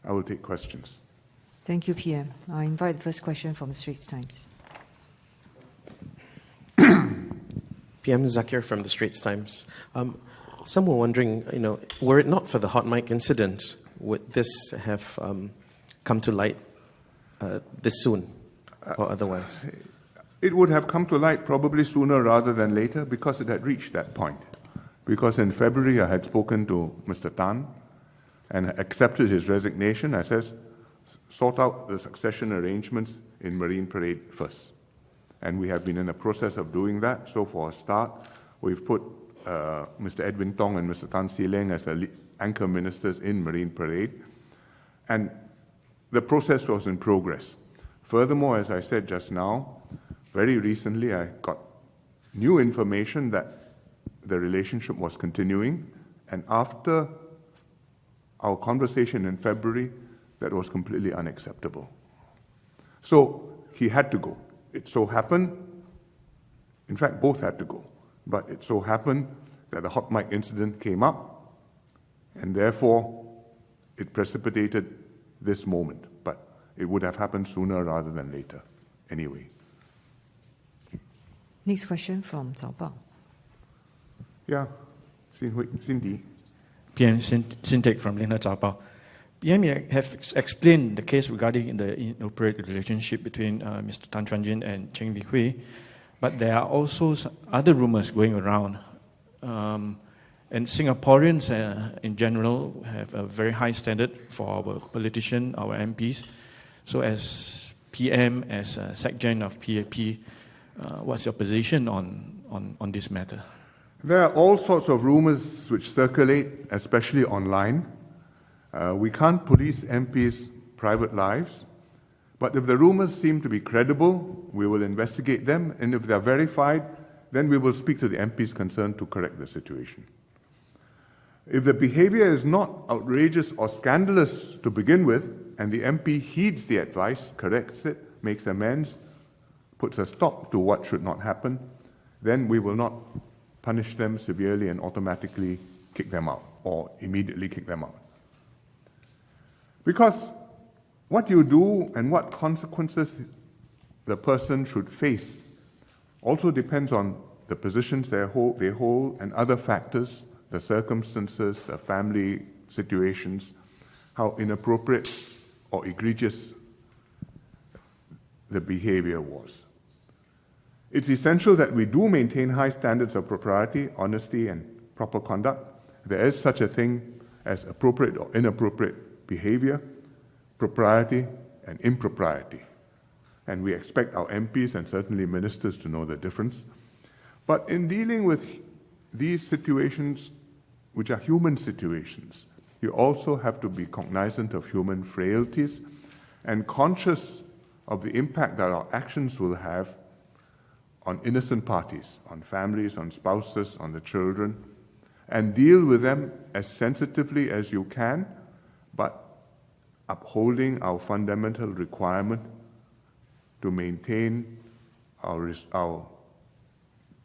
I will take questions. Thank you, PM. I invite the first question from the Straits Times. PM Zakir from the Straits Times. Some were wondering, were it not for the hot mic incident, would this have come to light this soon or otherwise? It would have come to light probably sooner rather than later because it had reached that point. Because in February I had spoken to Mr. Tan and accepted his resignation. I said, sort out the succession arrangements in Marine Parade first. And we have been in the process of doing that. So for a start, we've put Mr. Edwin Tong and Mr. Tan See Leng as the anchor ministers in Marine Parade. And the process was in progress. Furthermore, as I said just now, very recently I got new information that the relationship was continuing. And after our conversation in February, that was completely unacceptable. So he had to go. It so happened, in fact, both had to go, but it so happened that the hot mic incident came up, and therefore it precipitated this moment. But it would have happened sooner rather than later, anyway. Next question from Zhao Bao. Yeah, Cindy. PM Sintek from Lena Zhao Bao. PM have explained the case regarding the inappropriate relationship between Mr. Tan Chuan-Jin and Cheng Li Hui, but there are also other rumors going around. And Singaporeans in general have a very high standard for our politicians, our MPs. So as PM, as SecGen of PAP, what's your position on this matter? There are all sorts of rumors which circulate, especially online. We can't police MPs' private lives, but if the rumors seem to be credible, we will investigate them, and if they're verified, then we will speak to the MPs concerned to correct the situation. If the behavior is not outrageous or scandalous to begin with, and the MP heeds the advice, corrects it, makes amends, puts a stop to what should not happen, then we will not punish them severely and automatically kick them out or immediately kick them out. Because what you do and what consequences the person should face also depends on the positions they hold and other factors, the circumstances, the family situations, how inappropriate or egregious the behavior was. It's essential that we do maintain high standards of propriety, honesty, and proper conduct. There is such a thing as appropriate or inappropriate behavior, propriety, and impropriety. And we expect our MPs and certainly ministers to know the difference. But in dealing with these situations, which are human situations, you also have to be cognizant of human frailties and conscious of the impact that our actions will have on innocent parties, on families, on spouses, on the children, and deal with them as sensitively as you can, but upholding our fundamental requirement to maintain our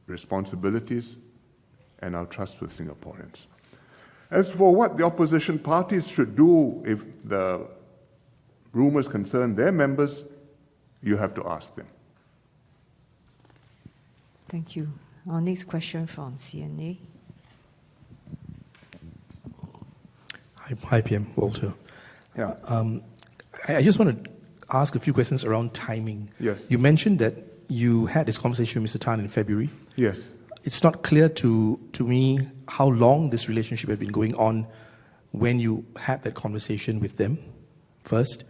responsibilities and our trust with Singaporeans. As for what the opposition parties should do if the rumors concern their members, you have to ask them. Thank you. Our next question from CNA. Hi, PM Walter. Yeah. I just want to ask a few questions around timing. Yes. You mentioned that you had this conversation with Mr. Tan in February. Yes. It's not clear to me how long this relationship had been going on when you had that conversation with them, first.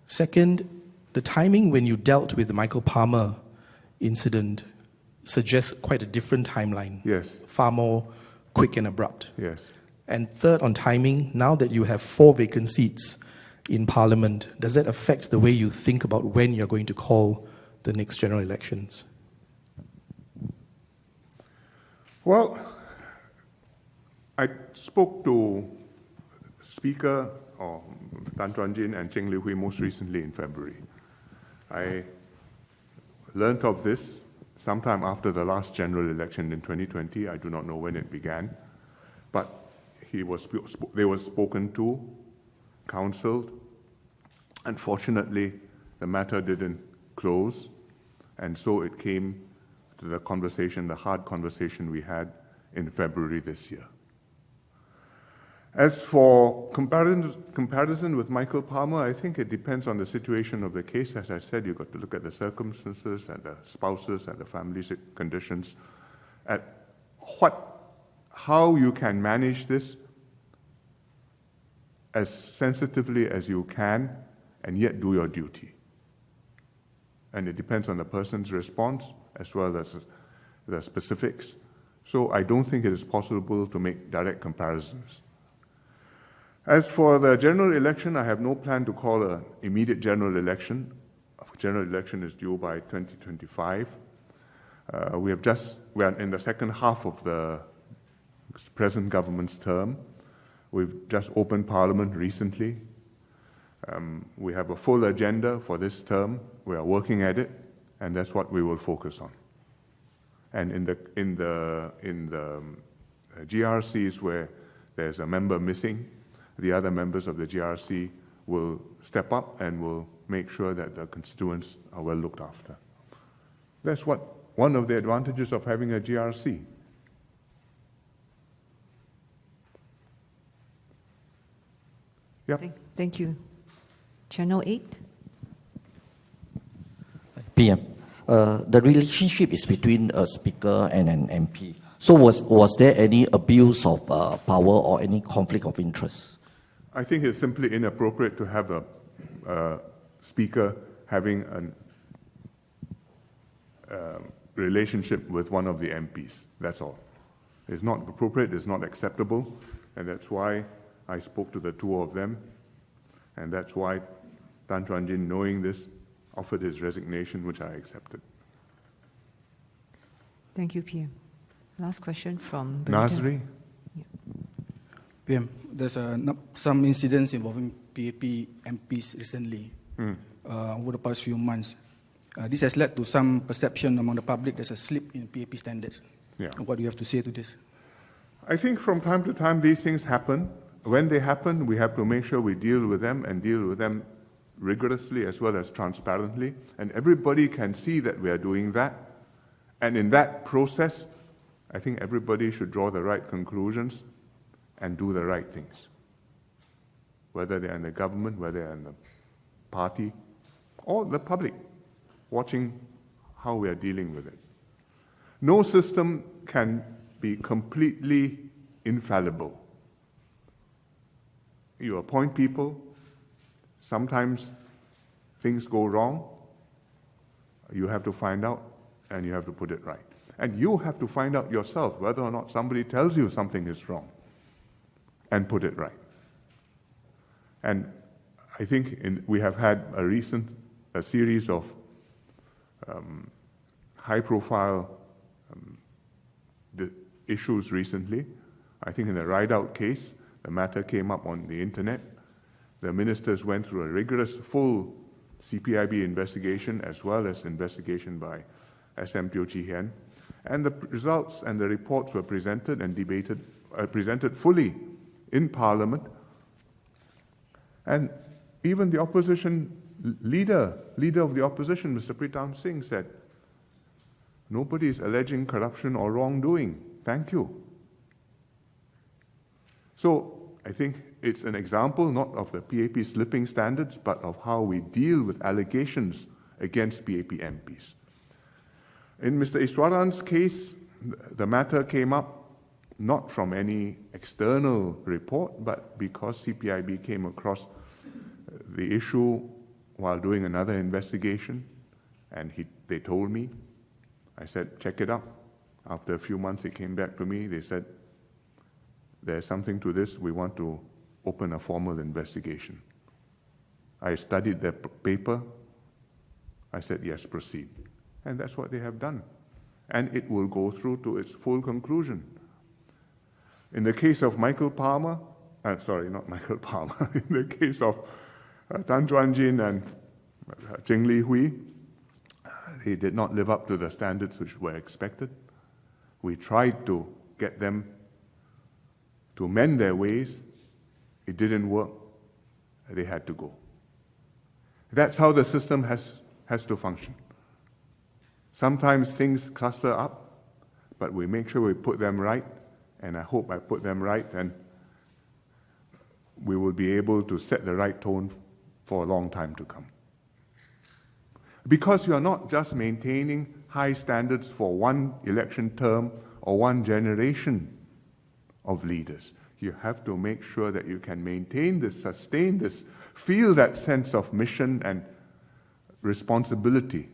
Second, the timing when you dealt with the Michael Palmer incident suggests quite a different timeline. Yes. Far more quick and abrupt. Yes. And third, on timing, now that you have 4 vacant seats in Parliament, does that affect the way you think about when you're going to call the next general elections? Well, I spoke to Speaker Tan Chuan-Jin and Cheng Li Hui most recently in February. I learned of this sometime after the last general election in 2020. I do not know when it began, but they were spoken to, counseled, Unfortunately, the matter didn't close, and so it came to the conversation, the hard conversation we had in February this year. As for comparison with Michael Palmer, I think it depends on the situation of the case. As I said, you've got to look at the circumstances and the spouses and the family conditions, at how you can manage this as sensitively as you can and yet do your duty. And it depends on the person's response as well as the specifics. So I don't think it is possible to make direct comparisons. As for the general election, I have no plan to call an immediate general election. A general election is due by 2025. We are in the second half of the present government's term. We've just opened Parliament recently. We have a full agenda for this term. We are working at it, and that's what we will focus on. And in the GRCs where there's a member missing, the other members of the GRC will step up and will make sure that the constituents are well looked after. That's one of the advantages of having a GRC. Yep. Thank you. Channel 8. PM. The relationship is between a speaker and an MP. So was there any abuse of power or any conflict of interest? I think it's simply inappropriate to have a speaker having a relationship with one of the MPs. That's all. It's not appropriate, it's not acceptable, and that's why I spoke to the two of them, and that's why Tan Chuan-Jin, knowing this, offered his resignation, which I accepted. Thank you, PM. Last question from Nasri? PM, there's some incidents involving PAP MPs recently, over the past few months. This has led to some perception among the public there's a slip in PAP standards. Yeah. What do you have to say to this? I think from time to time these things happen. When they happen, we have to make sure we deal with them and deal with them rigorously as well as transparently. And everybody can see that we are doing that. And in that process, I think everybody should draw the right conclusions and do the right things. Whether they're in the government, whether they're in the party, or the public, watching how we are dealing with it. No system can be completely infallible. You appoint people, sometimes things go wrong, you have to find out and you have to put it right. And you have to find out yourself whether or not somebody tells you something is wrong and put it right. And I think we have had a series of high-profile issues recently. I think in the ride-out case, the matter came up on the internet. The ministers went through a rigorous, full CPIB investigation as well as investigation by SM Teo Chee Hian. And the results and the reports were presented and debated, presented fully in Parliament. And even the opposition leader of the opposition, Mr. Pritam Singh, said, nobody is alleging corruption or wrongdoing. Thank you. So I think it's an example not of the PAP slipping standards, but of how we deal with allegations against PAP MPs. In Mr. Iswaran's case, the matter came up not from any external report, but because CPIB came across the issue while doing another investigation, and they told me. I said, check it out. After a few months, they came back to me. They said, there's something to this. We want to open a formal investigation. I studied their paper. I said, yes, proceed. And that's what they have done. And it will go through to its full conclusion. In the case of Michael Palmer, sorry, not Michael Palmer, in the case of Tan Chuan-Jin and Cheng Li Hui, they did not live up to the standards which were expected. We tried to get them to mend their ways. It didn't work. They had to go. That's how the system has to function. Sometimes things cluster up, but we make sure we put them right, and I hope I put them right, and we will be able to set the right tone for a long time to come. Because you are not just maintaining high standards for one election term or one generation of leaders. You have to make sure that you can maintain this, sustain this, feel that sense of mission and responsibility,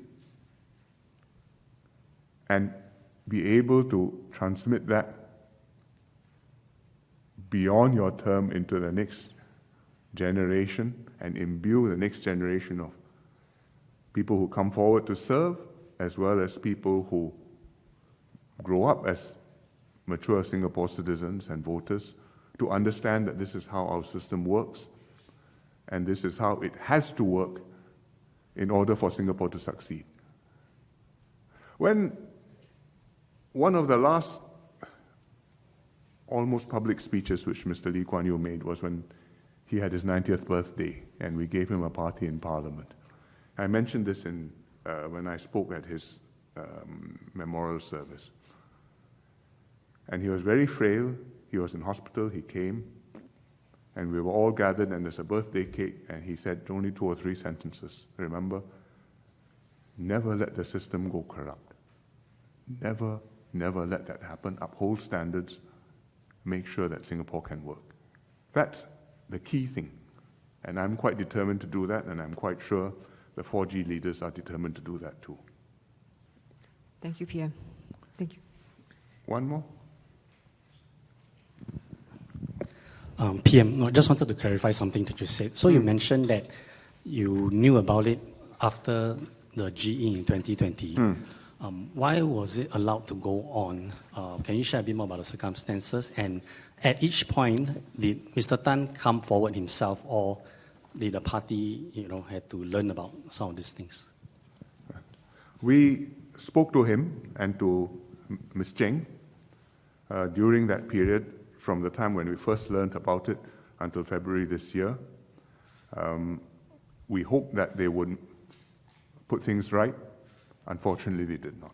and be able to transmit that beyond your term into the next generation and imbue the next generation of people who come forward to serve, as well as people who grow up as mature Singapore citizens and voters, to understand that this is how our system works, and this is how it has to work in order for Singapore to succeed. When one of the last almost public speeches which Mr. Lee Kuan Yew made was when he had his 90th birthday, and we gave him a party in Parliament. I mentioned this when I spoke at his memorial service. And he was very frail. He was in hospital. He came, and we were all gathered, and there's a birthday cake, and he said only 2 or 3 sentences. Remember, never let the system go corrupt. Never, never let that happen. Uphold standards. Make sure that Singapore can work. That's the key thing. And I'm quite determined to do that, and I'm quite sure the 4G leaders are determined to do that too. Thank you, PM. Thank you. One more? PM, no, I just wanted to clarify something that you said. So you mentioned that you knew about it after the GE in 2020. Why was it allowed to go on? Can you share a bit more about the circumstances? And at each point, did Mr. Tan come forward himself, or did the party, had to learn about some of these things? We spoke to him and to Ms. Cheng during that period, from the time when we first learned about it until February this year. We hoped that they would put things right. Unfortunately, they did not.